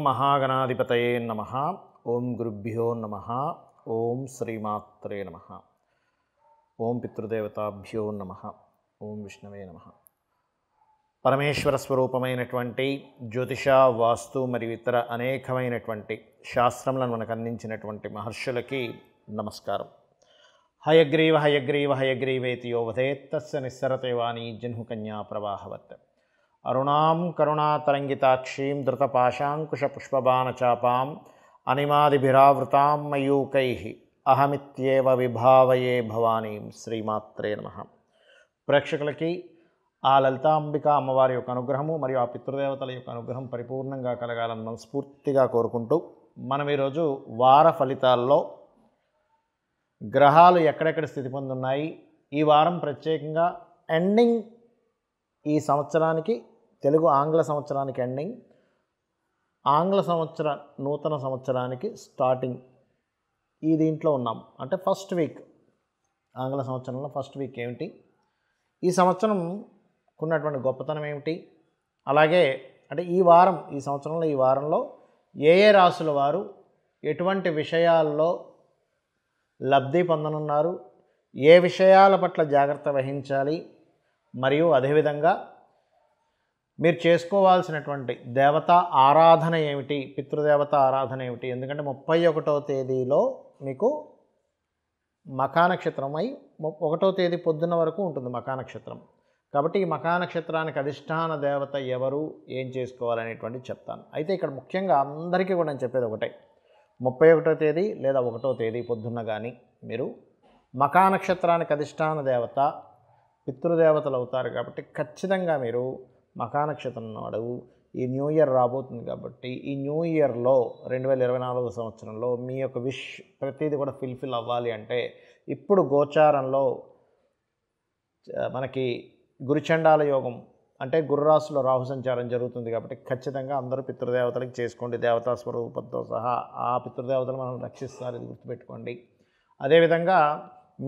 మహాగణాధిపతయే నమః. ఓం గురుభ్యో నమః. ఓం శ్రీమాత్రే నమః. ఓం పితృదేవతాభ్యో నమః. ఓం విష్ణవే నమః. పరమేశ్వర స్వరూపమైనటువంటి జ్యోతిష, వాస్తు మరియు ఇతర అనేకమైనటువంటి శాస్త్రములను మనకు అందించినటువంటి మహర్షులకి నమస్కారం. హయగ్రీవ హయగ్రీవ హయగ్రీవేతి యో వదేత్తస్య నిస్సరతే వాణీ జహ్నుకన్యా ప్రవాహవత్. అరుణాం కరుణాతరంగితాక్షీం ధృతపాశాంకుశపుష్పబాణచాపాం అనిమాదిభిరావృతాం మయూకైః అహమిత్యేవ విభావయే భవానీం. శ్రీమాత్రే నమః. ప్రేక్షకులకి ఆ లలితాంబిక అమ్మవారి యొక్క అనుగ్రహము మరియు ఆ పితృదేవతల యొక్క అనుగ్రహం పరిపూర్ణంగా కలగాలని మనస్ఫూర్తిగా కోరుకుంటూ మనం ఈరోజు వార ఫలితాల్లో గ్రహాలు ఎక్కడెక్కడ స్థితి పొందున్నాయి, ఈ వారం ప్రత్యేకంగా ఎండింగ్, ఈ సంవత్సరానికి తెలుగు ఆంగ్ల సంవత్సరానికి ఎండింగ్, ఆంగ్ల సంవత్సర నూతన సంవత్సరానికి స్టార్టింగ్, ఈ దీంట్లో ఉన్నాం. అంటే ఫస్ట్ వీక్, ఆంగ్ల సంవత్సరంలో ఫస్ట్ వీక్ ఏమిటి, ఈ సంవత్సరం ఉన్నటువంటి గొప్పతనం ఏమిటి, అలాగే అంటే ఈ వారం, ఈ సంవత్సరంలో ఈ వారంలో ఏ ఏ రాసుల వారు ఎటువంటి విషయాల్లో లబ్ధి పొందనున్నారు, ఏ విషయాల పట్ల జాగ్రత్త వహించాలి, మరియు అదేవిధంగా మీరు చేసుకోవాల్సినటువంటి దేవతా ఆరాధన ఏమిటి, పితృదేవత ఆరాధన ఏమిటి. ఎందుకంటే 31వ తేదీలో మీకు మఖా నక్షత్రమై 1వ తేదీ పొద్దున్న వరకు ఉంటుంది మఖా నక్షత్రం. కాబట్టి ఈ మఖా నక్షత్రానికి అధిష్టాన దేవత ఎవరు, ఏం చేసుకోవాలనేటువంటి చెప్తాను. అయితే ఇక్కడ ముఖ్యంగా అందరికీ కూడా నేను చెప్పేది ఒకటే, 31వ తేదీ లేదా 1వ తేదీ పొద్దున్న కానీ మీరు మఖా నక్షత్రానికి అధిష్టాన దేవత పితృదేవతలు అవుతారు. కాబట్టి ఖచ్చితంగా మీరు మఖా నక్షత్రం నాడు, ఈ న్యూ ఇయర్ రాబోతుంది కాబట్టి ఈ న్యూ ఇయర్లో 2024 సంవత్సరంలో మీ యొక్క విష్ ప్రతిదీ కూడా ఫిల్ఫిల్ అవ్వాలి అంటే ఇప్పుడు గోచారంలో మనకి గురుచండాల యోగం అంటే గురురాశిలో రాహు సంచారం జరుగుతుంది. కాబట్టి ఖచ్చితంగా అందరూ పితృదేవతలకు చేసుకోండి, దేవతా స్వరూపంతో సహా. ఆ పితృదేవతలు మనం రక్షిస్తారు, ఇది గుర్తుపెట్టుకోండి. అదేవిధంగా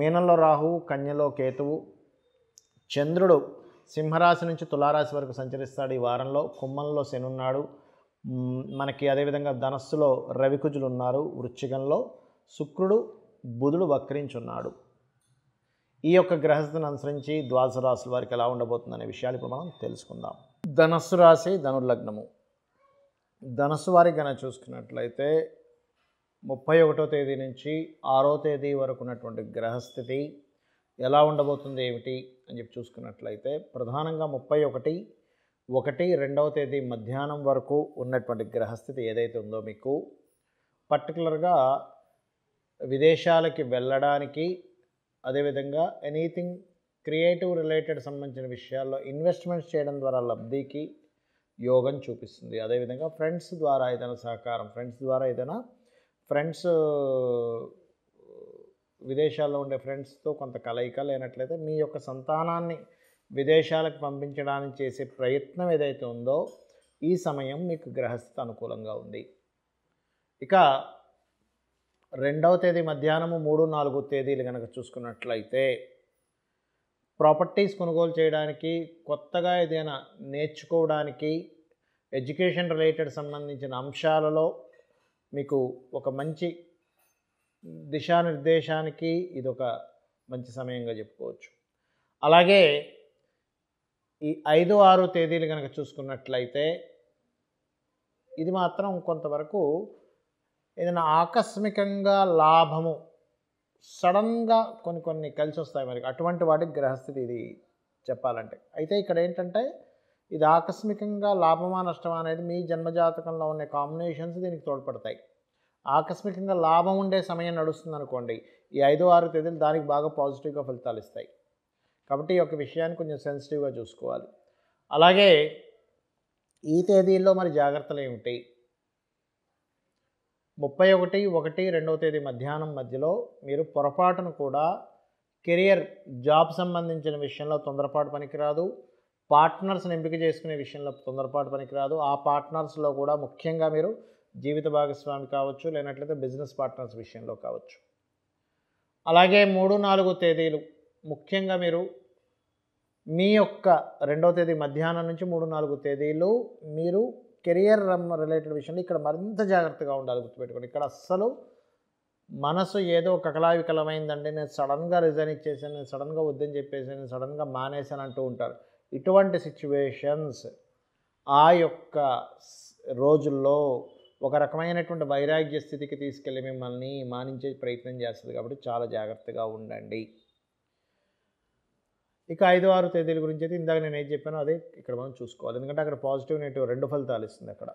మీనంలో రాహువు, కన్యలో కేతువు, చంద్రుడు సింహరాశి నుంచి తులారాశి వరకు సంచరిస్తాడు ఈ వారంలో. కుంభంలో శని ఉన్నాడు మనకి. అదేవిధంగా ధనస్సులో రవికుజులు ఉన్నారు. వృశ్చికంలో శుక్రుడు, బుధుడు వక్రించున్నాడు. ఈ యొక్క గ్రహస్థితిని అనుసరించి ద్వాదశ రాశుల వారికి ఎలా ఉండబోతుందనే విషయాలు ఇప్పుడు మనం తెలుసుకుందాం. ధనస్సు రాశి, ధనుర్లగ్నము. ధనస్సు వారికి కనుక చూసుకున్నట్లయితే 31వ తేదీ నుంచి 6వ తేదీ వరకు ఉన్నటువంటి గ్రహస్థితి ఎలా ఉండబోతుంది ఏమిటి అని చెప్పి చూసుకున్నట్లయితే ప్రధానంగా 31, 2వ తేదీ మధ్యాహ్నం వరకు ఉన్నటువంటి గ్రహస్థితి ఏదైతే ఉందో మీకు పర్టికులర్గా విదేశాలకి వెళ్ళడానికి, అదేవిధంగా ఎనీథింగ్ క్రియేటివ్ రిలేటెడ్ సంబంధించిన విషయాల్లో ఇన్వెస్ట్మెంట్స్ చేయడం ద్వారా లబ్ధికి యోగం చూపిస్తుంది. అదేవిధంగా ఫ్రెండ్స్ ద్వారా ఏదైనా సహకారం, ఫ్రెండ్స్ విదేశాల్లో ఉండే ఫ్రెండ్స్తో కొంత కలయిక లేనట్లయితే మీ యొక్క సంతానాన్ని విదేశాలకు పంపించడానికి చేసే ప్రయత్నం ఏదైతే ఉందో ఈ సమయం మీకు గ్రహస్థితి అనుకూలంగా ఉంది. ఇక 2వ తేదీ మధ్యాహ్నము 3, 4 తేదీలు కనుక చూసుకున్నట్లయితే ప్రాపర్టీస్ కొనుగోలు చేయడానికి, కొత్తగా ఏదైనా నేర్చుకోవడానికి, ఎడ్యుకేషన్ రిలేటెడ్ సంబంధించిన అంశాలలో మీకు ఒక మంచి దిశానిర్దేశానికి ఇది ఒక మంచి సమయంగా చెప్పుకోవచ్చు. అలాగే ఈ 5, 6 తేదీలు కనుక చూసుకున్నట్లయితే ఇది మాత్రం కొంతవరకు ఏదైనా ఆకస్మికంగా లాభము సడన్గా కొన్ని కలిసి వస్తాయి మనకి, అటువంటి వాటికి గ్రహస్థితి ఇది చెప్పాలంటే. అయితే ఇక్కడ ఏంటంటే ఇది ఆకస్మికంగా లాభమా నష్టమా అనేది మీ జన్మజాతకంలో ఉన్న కాంబినేషన్స్ దీనికి తోడ్పడతాయి. ఆకస్మికంగా లాభం ఉండే సమయం నడుస్తుంది అనుకోండి, ఈ 5, 6 తేదీలు దానికి బాగా పాజిటివ్గా ఫలితాలు ఇస్తాయి. కాబట్టి ఈ యొక్క విషయాన్ని కొంచెం సెన్సిటివ్గా చూసుకోవాలి. అలాగే ఈ తేదీల్లో మరి జాగ్రత్తలు ఏమిటి, 31, 2వ తేదీ మధ్యాహ్నం మధ్యలో మీరు పొరపాటును కూడా కెరియర్, జాబ్ సంబంధించిన విషయంలో తొందరపాటు పనికిరాదు. పార్ట్నర్స్ని ఎంపిక చేసుకునే విషయంలో తొందరపాటు పనికిరాదు. ఆ పార్ట్నర్స్లో కూడా ముఖ్యంగా మీరు జీవిత భాగస్వామి కావచ్చు, లేనట్లయితే బిజినెస్ పార్ట్నర్స్ విషయంలో కావచ్చు. అలాగే 3, 4 తేదీలు ముఖ్యంగా మీరు మీ యొక్క 2వ తేదీ మధ్యాహ్నం నుంచి 3, 4 తేదీలు మీరు కెరియర్ రిలేటెడ్ విషయంలో ఇక్కడ మరింత జాగ్రత్తగా ఉండాలి, గుర్తుపెట్టుకోండి. ఇక్కడ అస్సలు మనసు ఏదో కకలావికలమైందంటే నేను సడన్గా రిజైన్ ఇచ్చేసాను, నేను సడన్గా వద్దని చెప్పేసి నేను సడన్గా మానేసాను అంటూ ఉంటారు. ఇటువంటి సిచ్యువేషన్స్ ఆ యొక్క రోజుల్లో ఒక రకమైనటువంటి వైరాగ్య స్థితికి తీసుకెళ్ళి మిమ్మల్ని మానించే ప్రయత్నం చేస్తుంది. కాబట్టి చాలా జాగ్రత్తగా ఉండండి. ఇక 5, 6 తేదీల గురించి అయితే ఇందాక నేను ఏం చెప్పానో అదే ఇక్కడ మనం చూసుకోవాలి. ఎందుకంటే అక్కడ పాజిటివ్ నెగిటివ్ 2 ఫలితాలు ఇస్తుంది. అక్కడ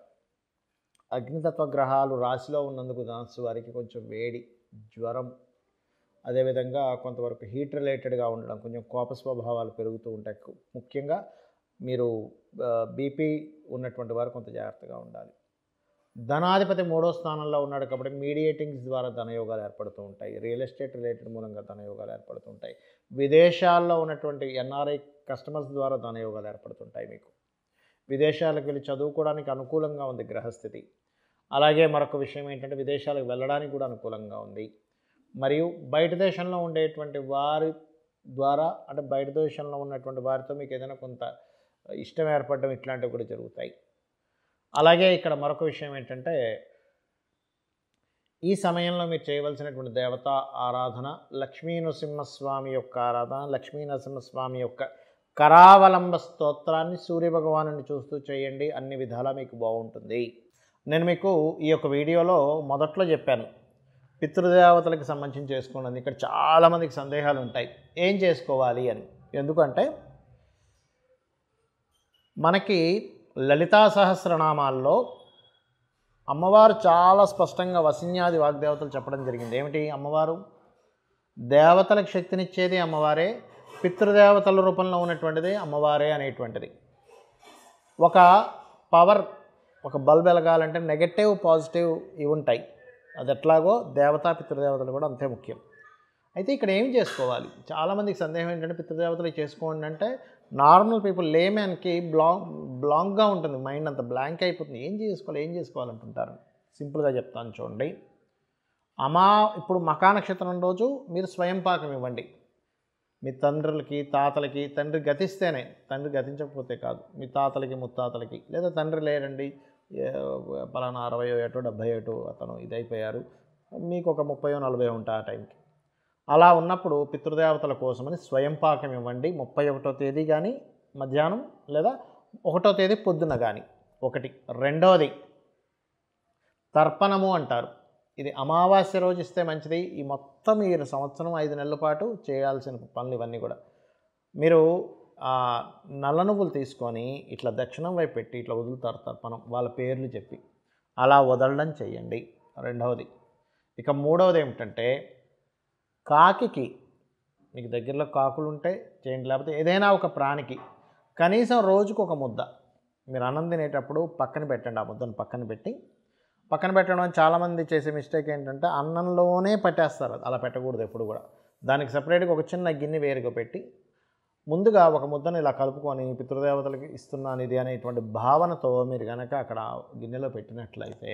అగ్నితత్వ గ్రహాలు రాశిలో ఉన్నందుకు ధనస్సు వారికి కొంచెం వేడి, జ్వరం, అదేవిధంగా కొంతవరకు హీట్ రిలేటెడ్గా ఉండడం, కొంచెం కోప స్వభావాలు పెరుగుతూ ఉంటాయి. ముఖ్యంగా మీరు బీపీ ఉన్నటువంటి వారు కొంత జాగ్రత్తగా ఉండాలి. ధనాధిపతి 3వ స్థానంలో ఉన్నాడు కాబట్టి మీడియేటింగ్స్ ద్వారా ధనయోగాలు ఏర్పడుతూ ఉంటాయి. రియల్ ఎస్టేట్ రిలేటెడ్ మూలంగా ధనయోగాలు ఏర్పడుతూ ఉంటాయి. విదేశాల్లో ఉన్నటువంటి ఎన్ఆర్ఐ కస్టమర్స్ ద్వారా ధనయోగాలు ఏర్పడుతుంటాయి. మీకు విదేశాలకు వెళ్ళి చదువుకోవడానికి అనుకూలంగా ఉంది గ్రహస్థితి. అలాగే మరొక విషయం ఏంటంటే విదేశాలకు వెళ్ళడానికి కూడా అనుకూలంగా ఉంది. మరియు బయట దేశంలో ఉండేటువంటి వారి ద్వారా అంటే బయట దేశంలో ఉన్నటువంటి వారితో మీకు ఏదైనా కొంత ఇష్టం ఏర్పడడం ఇట్లాంటివి కూడా జరుగుతాయి. అలాగే ఇక్కడ మరొక విషయం ఏంటంటే ఈ సమయంలో మీరు చేయవలసినటువంటి దేవతా ఆరాధన లక్ష్మీ నరసింహస్వామి యొక్క ఆరాధన, లక్ష్మీ నరసింహస్వామి యొక్క కరావలంబ స్తోత్రాన్ని సూర్యభగవాను చూస్తూ చేయండి. అన్ని విధాలా మీకు బాగుంటుంది. నేను మీకు ఈ యొక్క వీడియోలో మొదట్లో చెప్పాను పితృదేవతలకు సంబంధించి చేసుకోండి. ఇక్కడ చాలామందికి సందేహాలు ఉంటాయి ఏం చేసుకోవాలి అని. ఎందుకంటే మనకి లలితా సహస్రనామాల్లో అమ్మవారు చాలా స్పష్టంగా వసిన్యాది వాగ్దేవతలు చెప్పడం జరిగింది. ఏమిటి? అమ్మవారు దేవతలకు శక్తినిచ్చేది అమ్మవారే, పితృదేవతల రూపంలో ఉన్నటువంటిది అమ్మవారే అనేటువంటిది. ఒక పవర్, ఒక బల్బ్ వెలగాలంటే నెగటివ్ పాజిటివ్ ఇవి ఉంటాయి. అది ఎట్లాగో దేవతా పితృదేవతలు కూడా అంతే ముఖ్యం. అయితే ఇక్కడ ఏం చేసుకోవాలి? చాలామందికి సందేహం ఏంటంటే పితృదేవతలు చేసుకోండి అంటే నార్మల్ పీపుల్ లేమ్యాన్కి బ్లాంక్గా ఉంటుంది, మైండ్ అంతా బ్లాంక్ అయిపోతుంది. ఏం చేసుకోవాలంటుంటారు. సింపుల్గా చెప్తాను చూడండి. ఇప్పుడు మకా నక్షత్రం రోజు మీరు స్వయం పాకం ఇవ్వండి. మీ తండ్రులకి తాతలకి, తండ్రి గతిస్తేనే, తండ్రి గతించకపోతే కాదు, మీ తాతలకి ముత్తాతలకి, లేదా తండ్రి లేరండి పలానా 60 ఏటో 70 ఏటో అతను ఇదైపోయారు, మీకు ఒక 30 40 ఉంటాయి ఆ టైంకి. అలా ఉన్నప్పుడు పితృదేవతల కోసమని స్వయం పాకం ఇవ్వండి. 31వ తేదీ కానీ మధ్యాహ్నం, లేదా 1వ తేదీ పొద్దున కానీ. ఒకటి. రెండవది తర్పణము అంటారు. ఇది అమావాస్య రోజు ఇస్తే మంచిది. ఈ మొత్తం ఈ సంవత్సరం 5 నెలల పాటు చేయాల్సిన పనులు ఇవన్నీ కూడా మీరు నల్ల నువ్వులు తీసుకొని ఇట్లా దక్షిణం వైపు పెట్టి ఇట్లా వదులుతారు తర్పణం, వాళ్ళ పేర్లు చెప్పి అలా వదలడం చేయండి. రెండవది. ఇక మూడవది ఏమిటంటే కాకికి, మీకు దగ్గరలో కాకులు ఉంటే చేయండి, లేకపోతే ఏదైనా ఒక ప్రాణికి కనీసం రోజుకు ఒక ముద్ద మీరు అన్నం తినేటప్పుడు పక్కన పెట్టండి. ఆ ముద్దను పక్కన పెట్టడం చాలామంది చేసే మిస్టేక్ ఏంటంటే అన్నంలోనే పట్టేస్తారు. అలా పెట్టకూడదు ఎప్పుడు కూడా. దానికి సపరేట్గా ఒక చిన్న గిన్నె వేరుగా పెట్టి ముందుగా ఒక ముద్దను ఇలా కలుపుకొని పితృదేవతలకి ఇస్తున్నాను ఇది అనేటువంటి భావనతో మీరు కనుక అక్కడ గిన్నెలో పెట్టినట్లయితే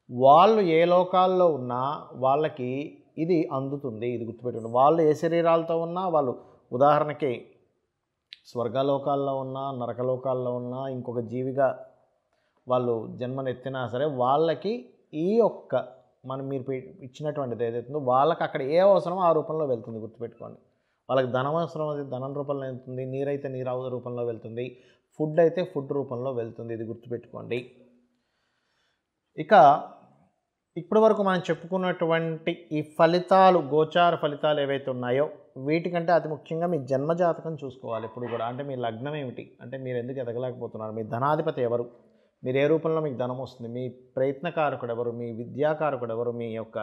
వాళ్ళు ఏ లోకాల్లో ఉన్నా వాళ్ళకి ఇది అందుతుంది. ఇది గుర్తుపెట్టుకోండి. వాళ్ళు ఏ శరీరాలతో ఉన్నా, వాళ్ళు ఉదాహరణకి స్వర్గలోకాల్లో ఉన్నా, నరకలోకాల్లో ఉన్నా, ఇంకొక జీవిగా వాళ్ళు జన్మనెత్తినా సరే వాళ్ళకి ఈ యొక్క మీరు ఇచ్చినటువంటిది ఏదైతుందో వాళ్ళకి అక్కడ ఏ అవసరమో ఆ రూపంలో వెళ్తుంది. గుర్తుపెట్టుకోండి. వాళ్ళకి ధనం అవసరం అది ధనం రూపంలో వెళ్తుంది, నీరైతే నీరు రూపంలో వెళ్తుంది, ఫుడ్ అయితే ఫుడ్ రూపంలో వెళ్తుంది. ఇది గుర్తుపెట్టుకోండి. ఇక ఇప్పటి వరకు మనం చెప్పుకున్నటువంటి ఈ ఫలితాలు, గోచార ఫలితాలు ఏవైతే ఉన్నాయో వీటికంటే అతి ముఖ్యంగా మీ జన్మజాతకం చూసుకోవాలి ఎప్పుడు కూడా. అంటే మీ లగ్నం ఏమిటి, అంటే మీరు ఎందుకు ఎదగలేకపోతున్నారు, మీ ధనాధిపతి ఎవరు, మీరు ఏ రూపంలో మీకు ధనం వస్తుంది, మీ ప్రయత్నకారకుడు ఎవరు, మీ విద్యాకారకుడు ఎవరు, మీ యొక్క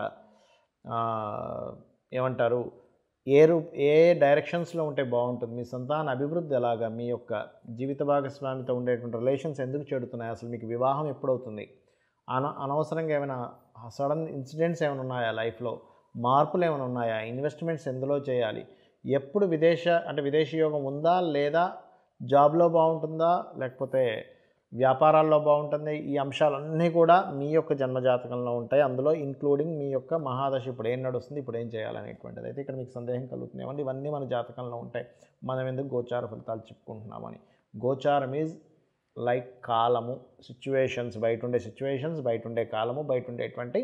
ఏమంటారు ఏ డైరెక్షన్స్లో ఉంటే బాగుంటుంది, మీ సంతాన అభివృద్ధి ఎలాగా, మీ యొక్క జీవిత భాగస్వామితో ఉండేటువంటి రిలేషన్స్ ఎందుకు చెడుతున్నాయి, అసలు మీకు వివాహం ఎప్పుడవుతుంది, అనవసరంగా ఏమైనా సడన్ ఇన్సిడెంట్స్ ఏమైనా ఉన్నాయా, లైఫ్లో మార్పులు ఏమైనా ఉన్నాయా, ఇన్వెస్ట్మెంట్స్ ఎందులో చేయాలి, ఎప్పుడు విదేశీ యోగం ఉందా లేదా, జాబ్లో బాగుంటుందా లేకపోతే వ్యాపారాల్లో బాగుంటుంది, ఈ అంశాలన్నీ కూడా మీ యొక్క జన్మజాతకంలో ఉంటాయి. అందులో ఇంక్లూడింగ్ మీ యొక్క మహాదశ ఇప్పుడు ఏం నడుస్తుంది, ఇప్పుడు ఏం చేయాలనేటువంటిది. అయితే ఇక్కడ మీకు సందేహం కలుగుతుంది ఏమంటే ఇవన్నీ మన జాతకంలో ఉంటాయి, మనం ఎందుకు గోచార ఫలితాలు చెప్పుకుంటున్నామని. గోచారం ఈజ్ లైక్ కాలము, సిచ్యువేషన్స్, బయట ఉండే సిచ్యువేషన్స్, బయట ఉండే కాలము, బయట ఉండేటువంటి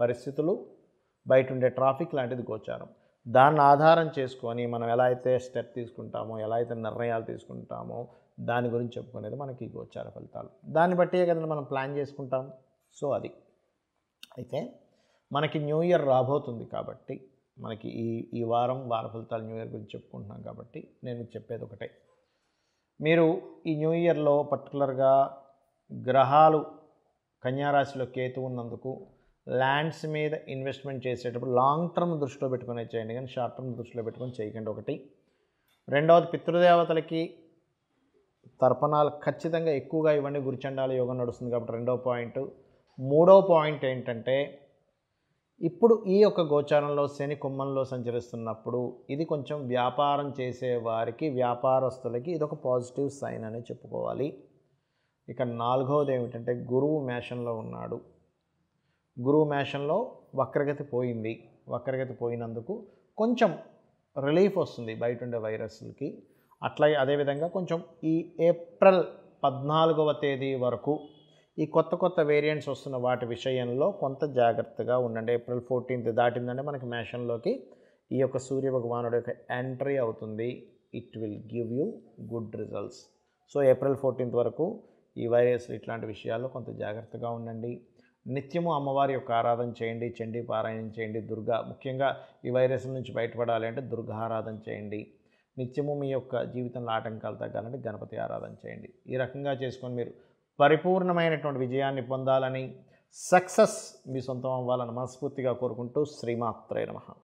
పరిస్థితులు, బయట ఉండే ట్రాఫిక్ లాంటిది గోచారం. దాన్ని ఆధారం చేసుకొని మనం ఎలా అయితే స్టెప్ తీసుకుంటామో, ఎలా అయితే నిర్ణయాలు తీసుకుంటామో దాని గురించి చెప్పుకునేది మనకి గోచార ఫలితాలు. దాన్ని బట్టే కదండి మనం ప్లాన్ చేసుకుంటాం. సో అది అయితే మనకి న్యూ ఇయర్ రాబోతుంది కాబట్టి మనకి ఈ వారం వార ఫలితాలు న్యూ ఇయర్ గురించి చెప్పుకుంటున్నాం కాబట్టి నేను మీకు చెప్పేది ఒకటే. మీరు ఈ న్యూ ఇయర్లో పర్టికులర్గా గ్రహాలు కన్యారాశిలో కేతు ఉన్నందుకు ల్యాండ్స్ మీద ఇన్వెస్ట్మెంట్ చేసేటప్పుడు లాంగ్ టర్మ్ దృష్టిలో పెట్టుకునే చేయండి, కానీ షార్ట్ టర్మ్ దృష్టిలో పెట్టుకొని చేయకండి ఒకటి. రెండవది, పితృదేవతలకి తర్పణాలు ఖచ్చితంగా ఎక్కువగా ఇవ్వండి. గురుచండాల యోగం నడుస్తుంది కాబట్టి రెండవ పాయింట్. మూడవ పాయింట్ ఏంటంటే, ఇప్పుడు ఈ యొక్క గోచారంలో శని కుంభంలో సంచరిస్తున్నప్పుడు ఇది కొంచెం వ్యాపారం చేసే వారికి, వ్యాపారస్తులకి ఇదొక పాజిటివ్ సైన్ అని చెప్పుకోవాలి. ఇక నాలుగవది ఏమిటంటే, గురువు మేషంలో ఉన్నాడు. గురువు మేషంలో వక్రగతి పోయింది. వక్రగతి పోయినందుకు కొంచెం రిలీఫ్ వస్తుంది బయట ఉండే వైరస్లకి. అట్లాగే అదేవిధంగా కొంచెం ఈ ఏప్రిల్ 14వ తేదీ వరకు ఈ కొత్త వేరియంట్స్ వస్తున్న వాటి విషయంలో కొంత జాగ్రత్తగా ఉండండి. ఏప్రిల్ 14th దాటిందంటే మనకి మేషంలోకి ఈ యొక్క సూర్య భగవానుడి యొక్క ఎంట్రీ అవుతుంది. It will give you good results. So April 14th వరకు ఈ వైరస్ ఇట్లాంటి విషయాల్లో కొంత జాగ్రత్తగా ఉండండి. నిత్యము అమ్మవారి యొక్క ఆరాధన చేయండి, చండీ పారాయణం చేయండి. ముఖ్యంగా ఈ వైరస్ నుంచి బయటపడాలి అంటే దుర్గా ఆరాధన చేయండి. నిత్యము మీ యొక్క జీవితంలో ఆటంకాలు తగ్గాలంటే గణపతి ఆరాధన చేయండి. ఈ రకంగా చేసుకొని మీరు పరిపూర్ణమైనటువంటి విజయాన్ని పొందాలని, సక్సెస్ మీ సొంతం అవ్వాలని మనస్ఫూర్తిగా కోరుకుంటూ శ్రీమాత్రే నమః.